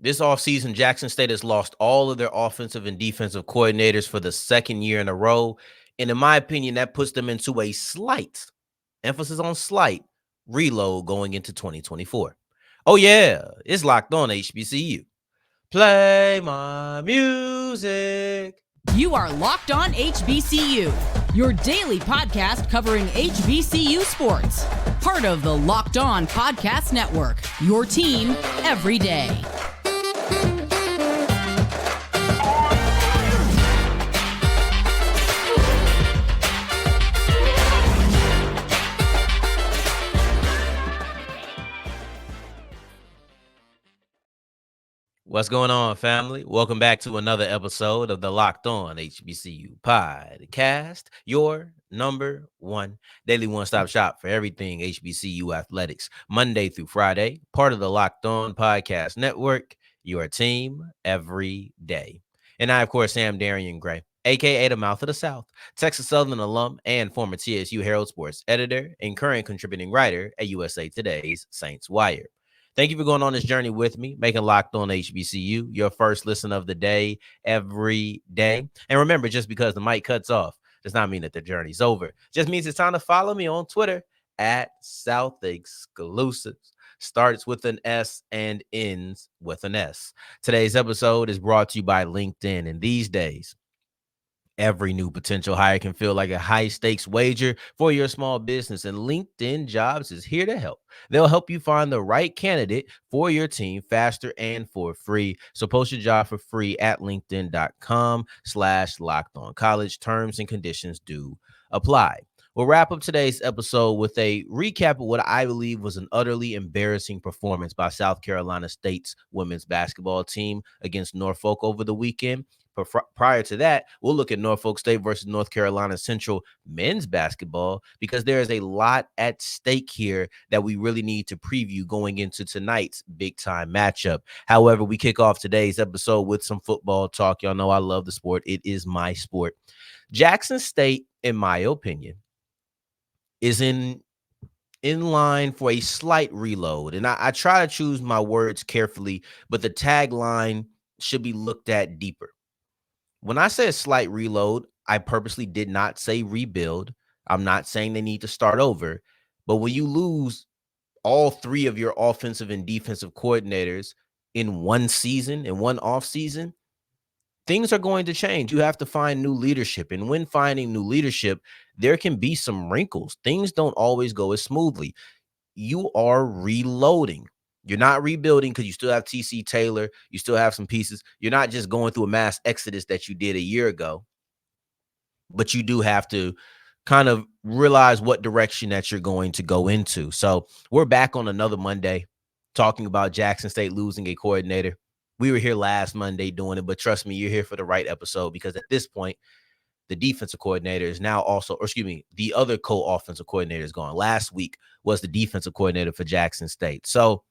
This offseason, Jackson State has lost all of their offensive and defensive coordinators for the second year in a row. And in my opinion, that puts them into a slight, emphasis on slight, reload going into 2024. Oh, yeah, it's Locked On HBCU. Play my music. You are Locked On HBCU, your daily podcast covering HBCU sports. Part of the Locked On Podcast Network, your team every day. What's going on, family? Welcome back to another episode of the Locked On HBCU podcast, your number one daily one-stop shop for everything HBCU athletics, Monday through Friday, part of the Locked On Podcast Network, your team every day. And I, of course, am Darian Gray, a.k.a. the Mouth of the South, Texas Southern alum and former TSU Herald Sports editor and current contributing writer at USA Today's Saints Wire. Thank you for going on this journey with me, making Locked On HBCU your first listen of the day every day. And remember, just because the mic cuts off does not mean that the journey's over. Just means it's time to follow me on Twitter at South Exclusives. Starts with an S and ends with an S. Today's episode is brought to you by LinkedIn. And these days, every new potential hire can feel like a high-stakes wager for your small business, and LinkedIn Jobs is here to help. They'll help you find the right candidate for your team faster and for free. So post your job for free at linkedin.com/lockedoncollege. Terms and conditions do apply. We'll wrap up today's episode with a recap of what I believe was an utterly embarrassing performance by South Carolina State's women's basketball team against Norfolk over the weekend. But prior to that, we'll look at Norfolk State versus North Carolina Central men's basketball, because there is a lot at stake here that we really need to preview going into tonight's big-time matchup. However, we kick off today's episode with some football talk. Y'all know I love the sport. It is my sport. Jackson State, in my opinion, is in line for a slight reload. And I try to choose my words carefully, but the tagline should be looked at deeper. When I say a slight reload, I purposely did not say rebuild. I'm not saying they need to start over. But when you lose all three of your offensive and defensive coordinators in one season, in one offseason, things are going to change. You have to find new leadership. And when finding new leadership, there can be some wrinkles. Things don't always go as smoothly. You are reloading. You're not rebuilding because you still have TC Taylor. You still have some pieces. You're not just going through a mass exodus that you did a year ago. But you do have to kind of realize what direction that you're going to go into. So we're back on another Monday talking about Jackson State losing a coordinator. We were here last Monday doing it, but trust me, you're here for the right episode, because at this point, the defensive coordinator is now also, or excuse me, the other co-offensive coordinator is gone. Last week was the defensive coordinator for Jackson State. So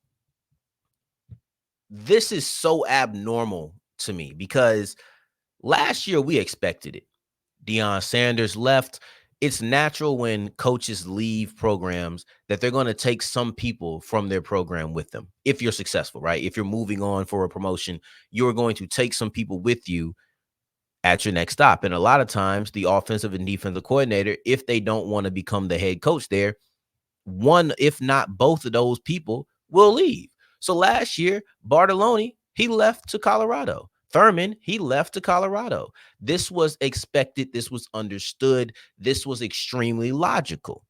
this is so abnormal to me, because last year we expected it. Deion Sanders left. It's natural when coaches leave programs that they're going to take some people from their program with them. If you're successful, right? If you're moving on for a promotion, you're going to take some people with you at your next stop. And a lot of times the offensive and defensive coordinator, if they don't want to become the head coach there, one, if not both of those people will leave. So last year, Bartolone, he left to Colorado. Thurman, he left to Colorado. This was expected. This was understood. This was extremely logical.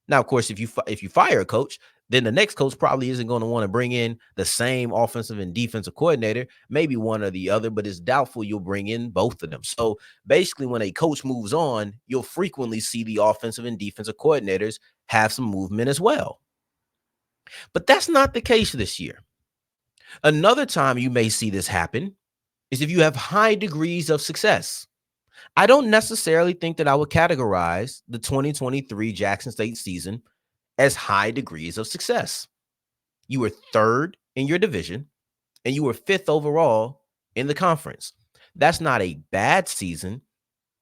Now, of course, if you fire a coach, then the next coach probably isn't going to want to bring in the same offensive and defensive coordinator, maybe one or the other, but it's doubtful you'll bring in both of them. So basically, when a coach moves on, you'll frequently see the offensive and defensive coordinators have some movement as well. But that's not the case this year. Another time you may see this happen is if you have high degrees of success. I don't necessarily think that I would categorize the 2023 Jackson State season as high degrees of success. You were third in your division, and you were fifth overall in the conference. That's not a bad season,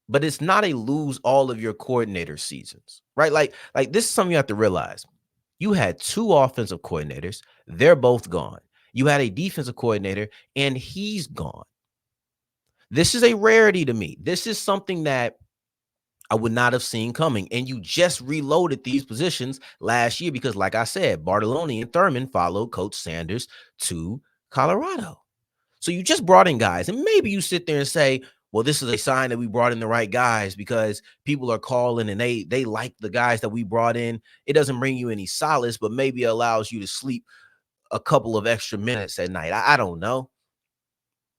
but it's not a lose all of your coordinator seasons, right? Like this is something you have to realize. You had two offensive coordinators. They're both gone. You had a defensive coordinator, and he's gone. This is a rarity to me. This is something that I would not have seen coming. And you just reloaded these positions last year because, like I said, Bartoloni and Thurman followed Coach Sanders to Colorado. So you just brought in guys, and maybe you sit there and say, well, this is a sign that we brought in the right guys because people are calling and they like the guys that we brought in. It doesn't bring you any solace, but maybe it allows you to sleep a couple of extra minutes at night. I don't know.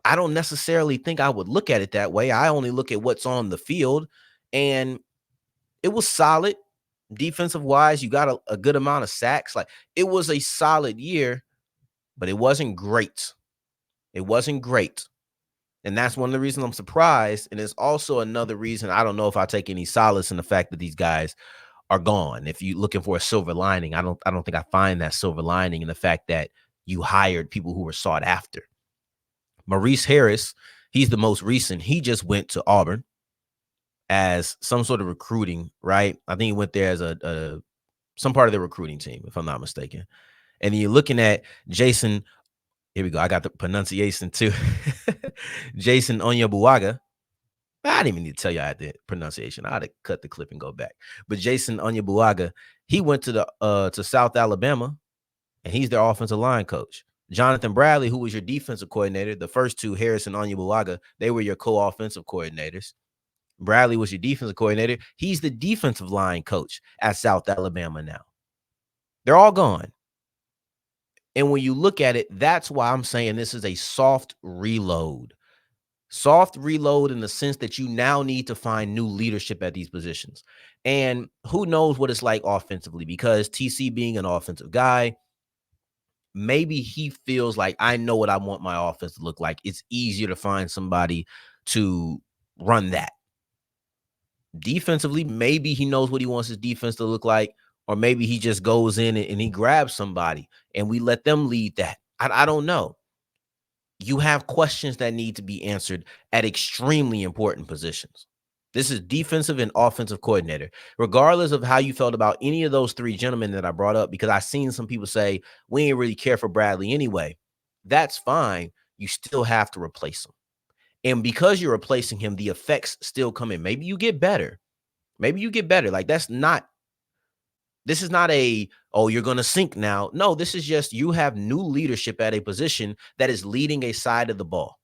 I don't necessarily think I would look at it that way. I only look at what's on the field, and it was solid defensive wise. You got a good amount of sacks. Like, it was a solid year, but it wasn't great. It wasn't great. And that's one of the reasons I'm surprised. And it's also another reason I don't know if I take any solace in the fact that these guys are gone. If you're looking for a silver lining, I don't think I find that silver lining in the fact that you hired people who were sought after. Maurice Harris, he's the most recent. He just went to Auburn as some sort of recruiting, right? I think he went there as some part of the recruiting team, if I'm not mistaken. And then you're looking at Jason. Here we go. I got the pronunciation too. Jason Onyebuaga. I didn't even need to tell you I had the pronunciation. I had to cut the clip and go back. But Jason Onyebuaga, he went to South Alabama, and he's their offensive line coach. Jonathan Bradley, who was your defensive coordinator, the first two, Harris and Onyebuaga, they were your co-offensive coordinators. Bradley was your defensive coordinator. He's the defensive line coach at South Alabama now. They're all gone. And when you look at it, that's why I'm saying this is a soft reload. Soft reload in the sense that you now need to find new leadership at these positions. And who knows what it's like offensively, because TC being an offensive guy, maybe he feels like, I know what I want my offense to look like. It's easier to find somebody to run that. Defensively, maybe he knows what he wants his defense to look like, or maybe he just goes in and he grabs somebody and we let them lead that. I don't know. You have questions that need to be answered at extremely important positions. This is defensive and offensive coordinator, regardless of how you felt about any of those three gentlemen that I brought up, because I've seen some people say, we ain't really care for Bradley anyway. That's fine. You still have to replace him. And because you're replacing him, the effects still come in. Maybe you get better. Maybe you get better. Like, this is not a, oh, you're going to sink now. No, this is just, you have new leadership at a position that is leading a side of the ball.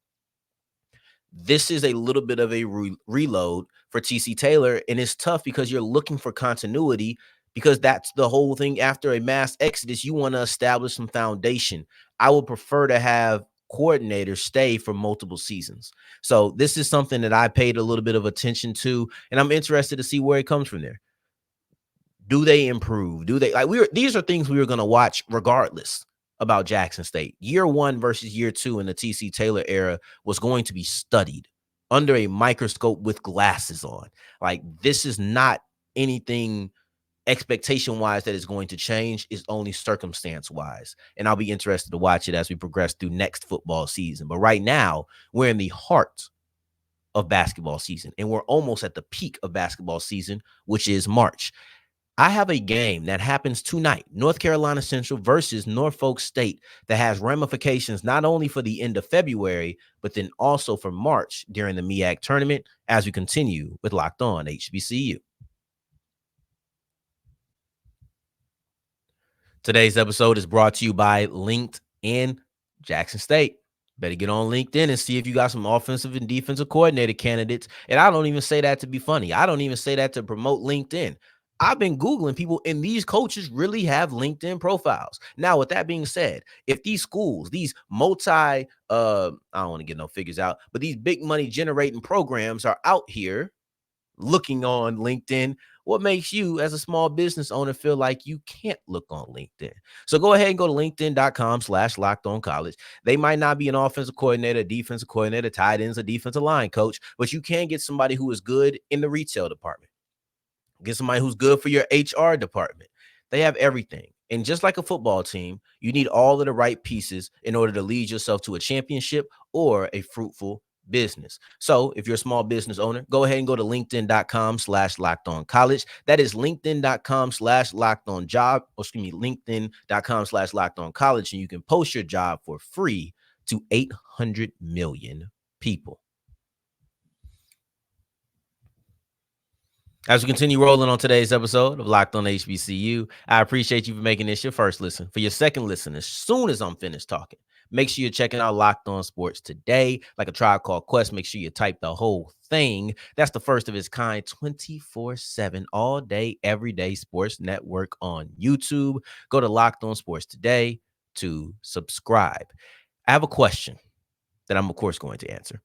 This is a little bit of a reload for TC Taylor, and it's tough because you're looking for continuity, because that's the whole thing. After a mass exodus, you want to establish some foundation. I would prefer to have coordinators stay for multiple seasons. So this is something that I paid a little bit of attention to, and I'm interested to see where it comes from there. Do they improve? Do they these are things we were going to watch regardless about Jackson State. Year 1 versus year 2 in the TC Taylor era was going to be studied under a microscope with glasses on. Like, this is not anything expectation-wise that is going to change. It's only circumstance-wise. And I'll be interested to watch it as we progress through next football season. But right now, we're in the heart of basketball season, and we're almost at the peak of basketball season, which is March. I have a game that happens tonight, North Carolina Central versus Norfolk State, that has ramifications not only for the end of February, but then also for March during the MEAC tournament, as we continue with Locked On HBCU. Today's episode is brought to you by LinkedIn Jackson State. Better get on LinkedIn and see if you got some offensive and defensive coordinator candidates. And I don't even say that to be funny. I don't even say that to promote LinkedIn. I've been Googling people, and these coaches really have LinkedIn profiles. Now, with that being said, if these schools, these I don't want to get no figures out, but these big money generating programs are out here looking on LinkedIn, what makes you as a small business owner feel like you can't look on LinkedIn? So go ahead and go to linkedin.com/LockedOnCollege. They might not be an offensive coordinator, defensive coordinator, tight ends, a defensive line coach, but you can get somebody who is good in the retail department. Get somebody who's good for your HR department. They have everything. And just like a football team, you need all of the right pieces in order to lead yourself to a championship or a fruitful business. So if you're a small business owner, go ahead and go to linkedin.com/lockedoncollege. That is linkedin.com/lockedonjob, linkedin.com/lockedoncollege, and you can post your job for free to 800 million people. As we continue rolling on today's episode of Locked On HBCU, I appreciate you for making this your first listen. For your second listen, as soon as I'm finished talking, make sure you're checking out Locked On Sports Today, like a Tribe Called Quest. Make sure you type the whole thing. That's the first of its kind, 24/7, all day, everyday sports network on YouTube. Go to Locked On Sports Today to subscribe. I have a question that I'm, of course, going to answer.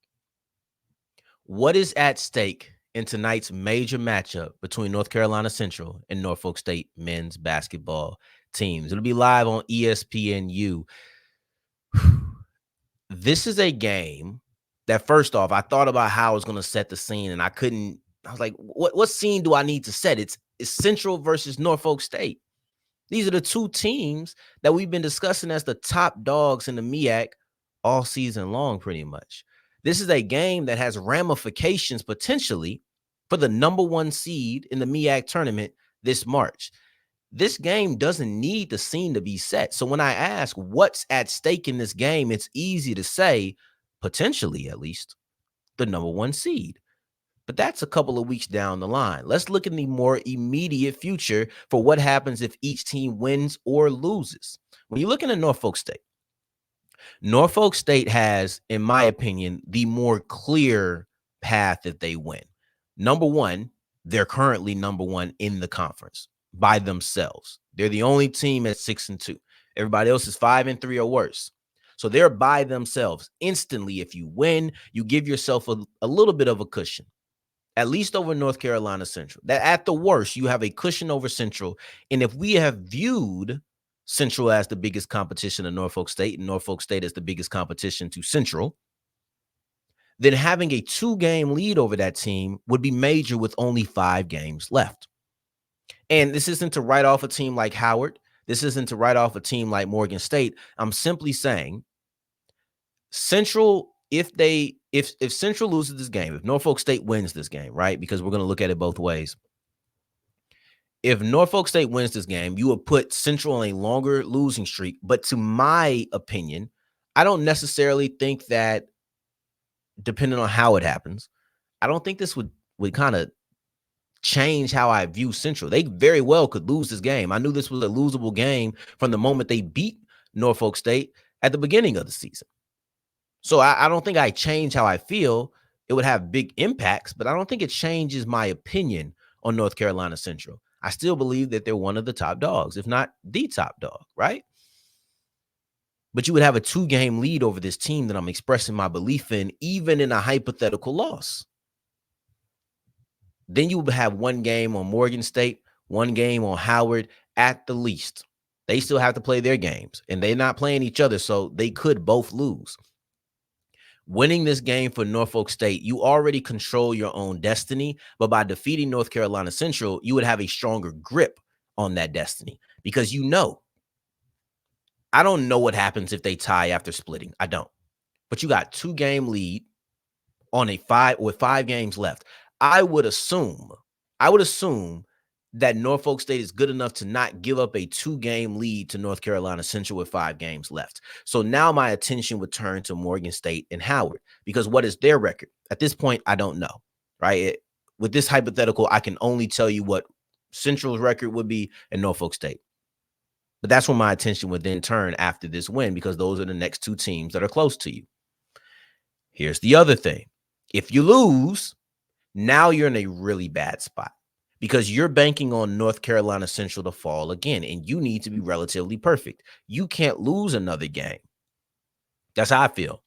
What is at stake in tonight's major matchup between North Carolina Central and Norfolk State men's basketball teams? It'll be live on ESPNU. This is a game that, first off, I thought about how I was going to set the scene, and I was like, what scene do I need to set? It's Central versus Norfolk State. These are the two teams that we've been discussing as the top dogs in the MEAC all season long, pretty much. This is a game that has ramifications potentially for the number one seed in the MEAC tournament this March. This game doesn't need the scene to be set. So when I ask what's at stake in this game, it's easy to say, potentially at least, the number one seed. But that's a couple of weeks down the line. Let's look in the more immediate future for what happens if each team wins or loses. When you're looking at Norfolk State has, in my opinion, the more clear path if they win. Number one, they're currently number one in the conference by themselves. They're the only team at 6-2. Everybody else is 5-3 or worse. So they're by themselves. Instantly, if you win, you give yourself a little bit of a cushion, at least over North Carolina Central. That at the worst, you have a cushion over Central. And if we have viewed Central as the biggest competition to Norfolk State and Norfolk State as the biggest competition to Central, then having a 2-game lead over that team would be major with only 5 games left. And this isn't to write off a team like Howard. This isn't to write off a team like Morgan State. I'm simply saying Central, if Central loses this game, if Norfolk State wins this game, right? Because we're going to look at it both ways. If Norfolk State wins this game, you would put Central on a longer losing streak. But to my opinion, I don't necessarily think that, depending on how it happens, I don't think this would kind of change how I view Central. They very well could lose this game. I knew this was a losable game from the moment they beat Norfolk State at the beginning of the season. So I don't think I change how I feel. It would have big impacts, but I don't think it changes my opinion on North Carolina Central. I still believe that they're one of the top dogs, if not the top dog, right? But you would have a 2-game lead over this team that I'm expressing my belief in, even in a hypothetical loss. Then you would have 1 game on Morgan State, 1 game on Howard at the least. They still have to play their games, and they're not playing each other, so they could both lose. Winning this game for Norfolk State, you already control your own destiny, but by defeating North Carolina Central, you would have a stronger grip on that destiny because I don't know what happens if they tie after splitting. I don't. But you got 2-game lead on with 5 games left. I would assume that Norfolk State is good enough to not give up a 2-game lead to North Carolina Central with 5 games left. So now my attention would turn to Morgan State and Howard, because what is their record? At this point, I don't know, right? With this hypothetical, I can only tell you what Central's record would be and Norfolk State. But that's where my attention would then turn after this win, because those are the next 2 teams that are close to you. Here's the other thing. If you lose, now you're in a really bad spot, because you're banking on North Carolina Central to fall again, and you need to be relatively perfect. You can't lose another game. That's how I feel.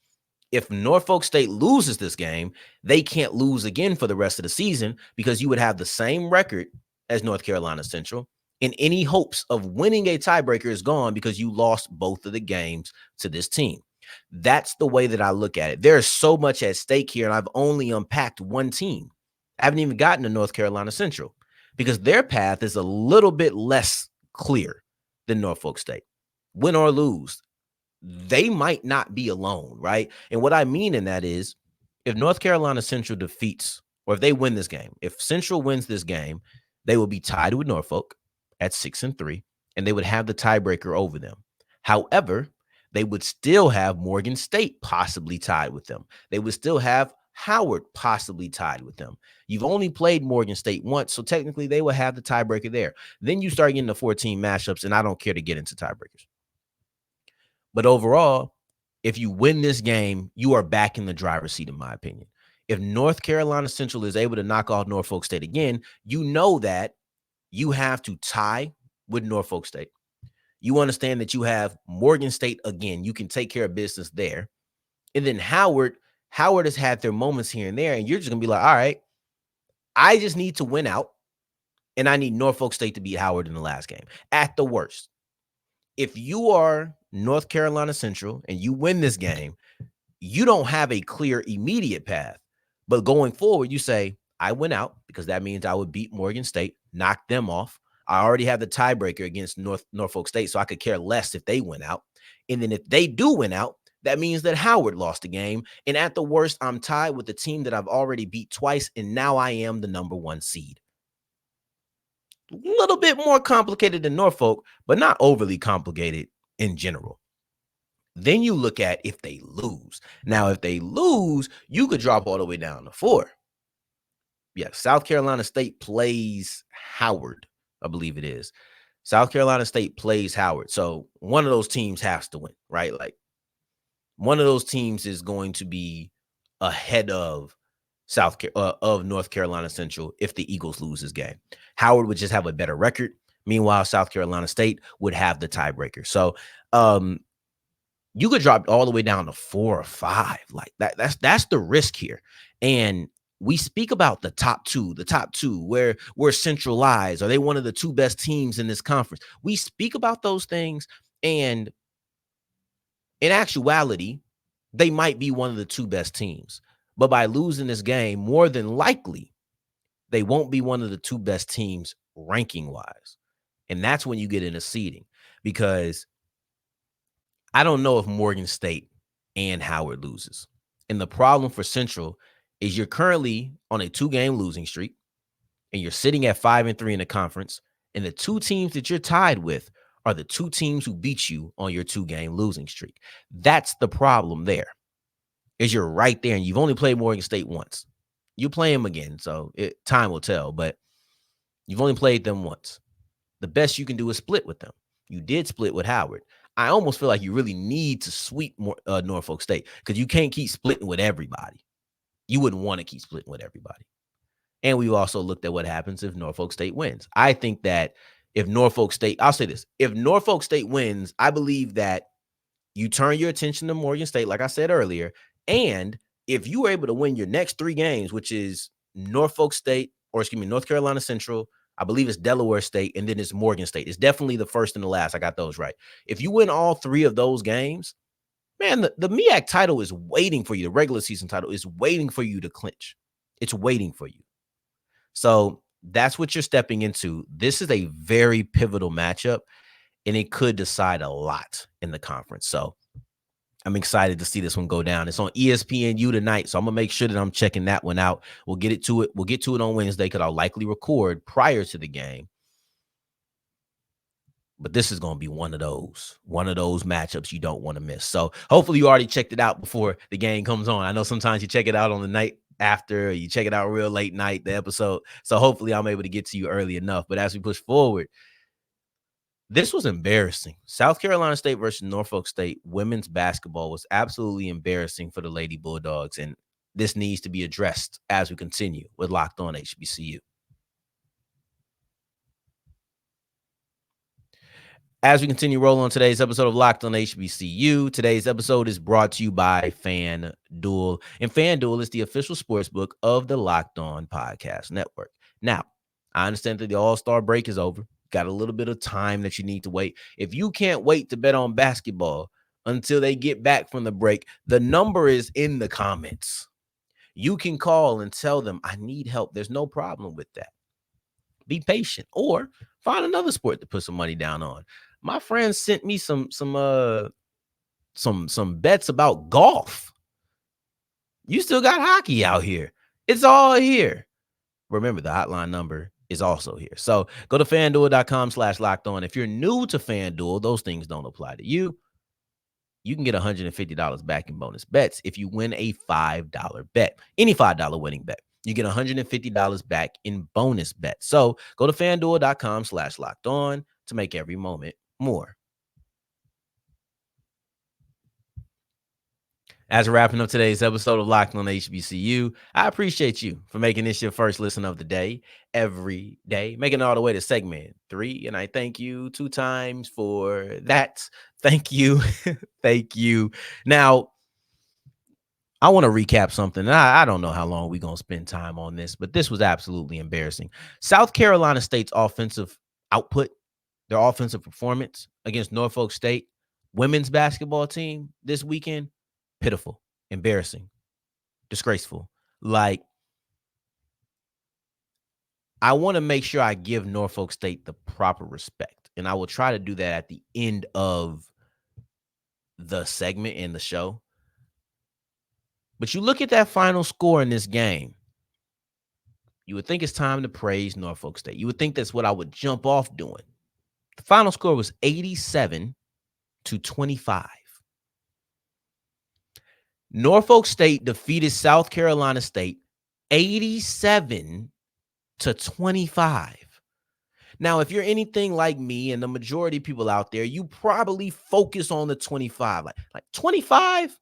If Norfolk State loses this game, they can't lose again for the rest of the season, because you would have the same record as North Carolina Central, and any hopes of winning a tiebreaker is gone because you lost both of the games to this team. That's the way that I look at it. There's so much at stake here, and I've only unpacked 1 team. I haven't even gotten to North Carolina Central, because their path is a little bit less clear than Norfolk State. Win or lose, they might not be alone, right? And what I mean in that is, if North Carolina Central defeats, or if they win this game, if Central wins this game, they will be tied with Norfolk at 6-3, and they would have the tiebreaker over them. However, they would still have Morgan State possibly tied with them. They would still have Howard possibly tied with them. You've only played Morgan State once, so technically they will have the tiebreaker there. Then you start getting the 14 matchups, and I don't care to get into tiebreakers. But overall, if you win this game, you are back in the driver's seat, in my opinion. If North Carolina Central is able to knock off Norfolk State again, you know that you have to tie with Norfolk State. You understand that you have Morgan State again. You can take care of business there. And then Howard has had their moments here and there, and you're just going to be like, all right, I just need to win out, and I need Norfolk State to beat Howard in the last game. At the worst, if you are North Carolina Central and you win this game, you don't have a clear immediate path. But going forward, you say, I went out because that means I would beat Morgan State, knock them off. I already have the tiebreaker against Norfolk State, so I could care less if they went out. And then if they do win out, that means that Howard lost the game. And at the worst, I'm tied with the team that I've already beat twice, and now I am the number 1 seed. A little bit more complicated than Norfolk, but not overly complicated in general. Then you look at if they lose. Now, if they lose, you could drop all the way down to 4. Yeah, South Carolina State plays Howard, I believe it is. South Carolina State plays Howard. So one of those teams has to win, right? Like one of those teams is going to be ahead of North Carolina Central if the Eagles lose this game. Howard would just have a better record. Meanwhile, South Carolina State would have the tiebreaker. So you could drop all the way down to 4 or 5. Like that's the risk here. And we speak about the top two, where Central lies. Are they one of the 2 best teams in this conference? We speak about those things, and in actuality, they might be one of the 2 best teams. But by losing this game, more than likely, they won't be one of the 2 best teams ranking-wise. And that's when you get into seeding, because I don't know if Morgan State and Howard loses. And the problem for Central is you're currently on a 2-game losing streak, and you're sitting at 5-3 in the conference, and the 2 teams that you're tied with are the 2 teams who beat you on your 2-game losing streak. That's the problem there, is you're right there, and you've only played Morgan State once. You play them again, so time will tell, but you've only played them once. The best you can do is split with them. You did split with Howard. I almost feel like you really need to sweep Norfolk State, because you can't keep splitting with everybody. You wouldn't want to keep splitting with everybody. And we've also looked at what happens if Norfolk State wins. I think that if Norfolk State, I'll say this, if Norfolk State wins, I believe that you turn your attention to Morgan State, like I said earlier, and if you were able to win your next 3 games, which is North Carolina Central, I believe it's Delaware State, and then it's Morgan State. It's definitely the first and the last. I got those right. If you win all 3 of those games, man, the MEAC title is waiting for you. The regular season title is waiting for you to clinch. It's waiting for you. So that's what you're stepping into. This is a very pivotal matchup, and it could decide a lot in the conference. So I'm excited to see this one go down. It's on ESPNU tonight, so I'm gonna make sure that I'm checking that one out. We'll get to it on Wednesday, because I'll likely record prior to the game. But this is going to be one of those matchups you don't want to miss. So hopefully you already checked it out before the game comes on. I know sometimes you check it out on the night after, or you check it out real late night, the episode. So hopefully I'm able to get to you early enough. But as we push forward, this was embarrassing. South Carolina State versus Norfolk State women's basketball was absolutely embarrassing for the Lady Bulldogs. And this needs to be addressed as we continue with Locked On HBCU. As we continue rolling on today's episode of Locked On HBCU, today's episode is brought to you by FanDuel. And FanDuel is the official sportsbook of the Locked On Podcast Network. Now, I understand that the All-Star break is over. Got a little bit of time that you need to wait. If you can't wait to bet on basketball until they get back from the break, the number is in the comments. You can call and tell them, I need help. There's no problem with that. Be patient, or find another sport to put some money down on. My friend sent me some bets about golf. You still got hockey out here. It's all here. Remember, the hotline number is also here. So go to FanDuel.com/LockedOn. If you're new to FanDuel, those things don't apply to you. You can get $150 back in bonus bets if you win a $5 bet. Any $5 winning bet, you get $150 back in bonus bets. So go to FanDuel.com/LockedOn to make every moment more. As we're wrapping up today's episode of Locked on HBCU, I appreciate you for making this your first listen of the day every day, making it all the way to segment 3. And I thank you 2 times for that. Thank you. Thank you. Now, I want to recap something. I don't know how long we're going to spend time on this, but this was absolutely embarrassing. South Carolina State's offensive output, their offensive performance against Norfolk State women's basketball team this weekend, pitiful, embarrassing, disgraceful. Like, I want to make sure I give Norfolk State the proper respect, and I will try to do that at the end of the segment in the show. But you look at that final score in this game, you would think it's time to praise Norfolk State. You would think that's what I would jump off doing. The final score was 87-25. Norfolk State defeated South Carolina State 87-25. Now, if you're anything like me and the majority of people out there, you probably focus on the 25. Like 25?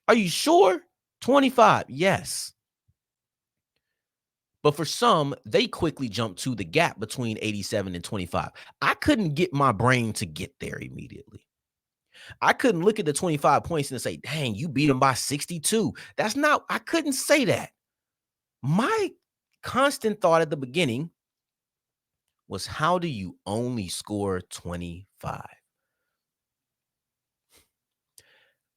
Are you sure? 25, yes. But for some, they quickly jumped to the gap between 87 and 25. I couldn't get my brain to get there immediately. I couldn't look at the 25 points and say, dang, you beat them by 62. I couldn't say that. My constant thought at the beginning was, how do you only score 25?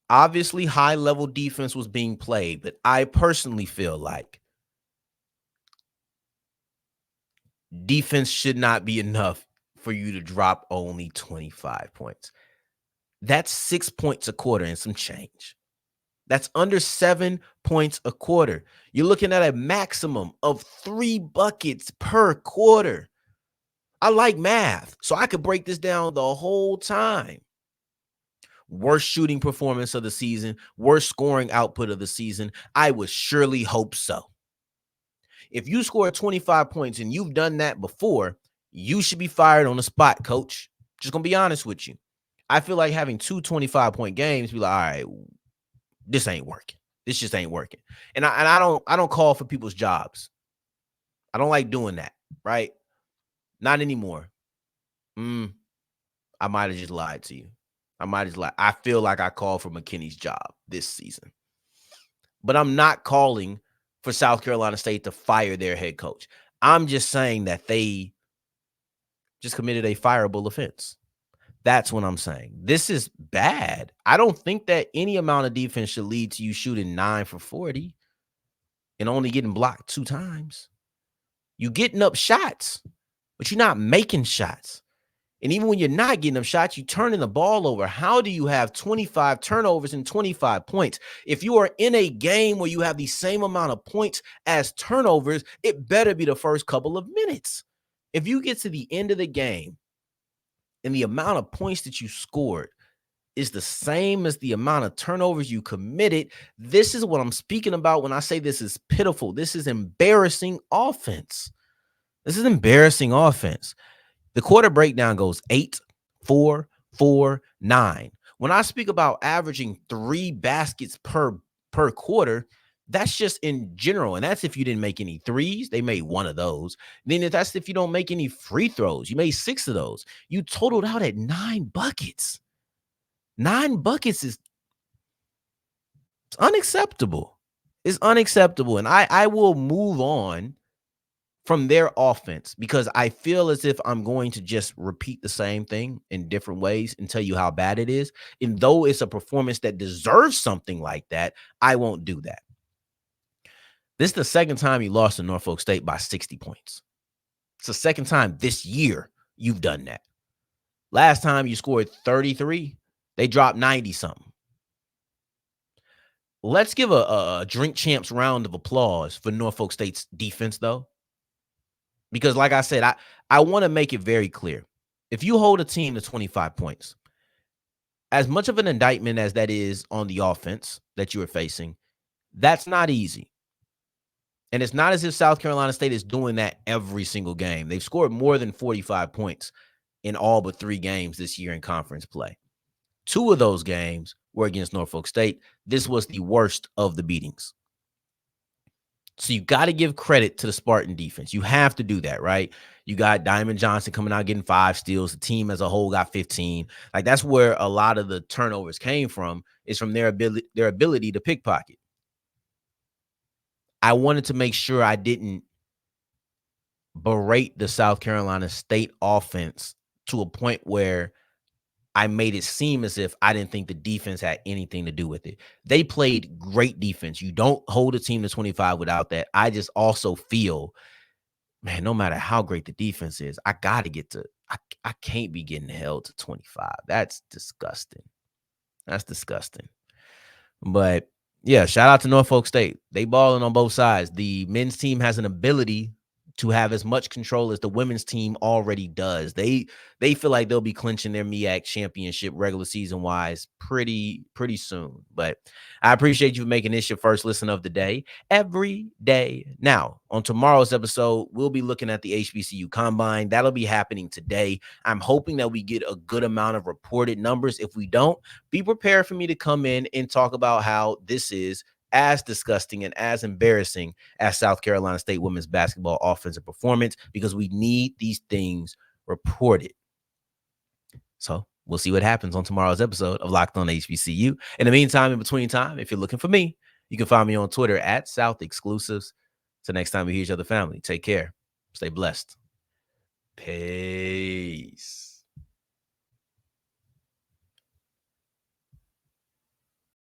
Obviously, high-level defense was being played, but I personally feel like defense should not be enough for you to drop only 25 points. That's 6 points a quarter and some change. That's under 7 points a quarter. You're looking at a maximum of 3 buckets per quarter. I like math, so I could break this down the whole time. Worst shooting performance of the season, worst scoring output of the season. I would surely hope so. If you score 25 points and you've done that before, you should be fired on the spot, coach. Just going to be honest with you. I feel like having 2 25-point games, be like, all right, this ain't working. This just ain't working. And I don't call for people's jobs. I don't like doing that, right? Not anymore. I might have just lied to you. I feel like I called for McKinney's job this season. But I'm not calling for South Carolina State to fire their head coach. I'm just saying that they just committed a fireable offense. That's what I'm saying. This is bad. I don't think that any amount of defense should lead to you shooting 9 for 40 and only getting blocked 2 times. You getting up shots, but you're not making shots. And even when you're not getting them shots, you turning the ball over. How do you have 25 turnovers and 25 points? If you are in a game where you have the same amount of points as turnovers, it better be the first couple of minutes. If you get to the end of the game and the amount of points that you scored is the same as the amount of turnovers you committed, this is what I'm speaking about when I say this is pitiful. This is embarrassing offense. This is embarrassing offense. The quarter breakdown goes 8, 4, 4, 9. When I speak about averaging 3 baskets per quarter, that's just in general. And that's if you didn't make any threes. They made 1 of those. Then that's if you don't make any free throws. You made 6 of those. You totaled out at 9 buckets. 9 buckets is unacceptable. It's unacceptable. And I will move on from their offense because I feel as if I'm going to just repeat the same thing in different ways and tell you how bad it is. And though it's a performance that deserves something like that, I won't do that. This is the second time you lost to Norfolk State by 60 points. It's the second time this year you've done that. Last time you scored 33, they dropped 90-something. Let's give a drink champs round of applause for Norfolk State's defense, though. Because like I said, I want to make it very clear. If you hold a team to 25 points, as much of an indictment as that is on the offense that you are facing, that's not easy. And it's not as if South Carolina State is doing that every single game. They've scored more than 45 points in all but 3 games this year in conference play. 2 of those games were against Norfolk State. This was the worst of the beatings. So you got to give credit to the Spartan defense. You have to do that, right? You got Diamond Johnson coming out getting 5 steals. The team as a whole got 15. Like, that's where a lot of the turnovers came from, is from their ability to pickpocket. I wanted to make sure I didn't berate the South Carolina State offense to a point where I made it seem as if I didn't think the defense had anything to do with it. They played great defense. You don't hold a team to 25 without that. I just also feel, man, no matter how great the defense is, I got to get to, I can't be getting held to 25. That's disgusting. That's disgusting. But yeah, shout out to Norfolk State. They balling on both sides. The men's team has an ability to have as much control as the women's team already does. They feel like they'll be clinching their MEAC championship regular season wise pretty soon. But I appreciate you making this your first listen of the day every day. Now, on tomorrow's episode, we'll be looking at the HBCU Combine. That'll be happening today. I'm hoping that we get a good amount of reported numbers. If we don't, be prepared for me to come in and talk about how this is as disgusting and as embarrassing as South Carolina State women's basketball offensive performance, because we need these things reported. So we'll see what happens on tomorrow's episode of Locked On HBCU. In the meantime, in between time, if you're looking for me, you can find me on Twitter at South Exclusives. So next time we hear each other, family, take care. Stay blessed. Peace.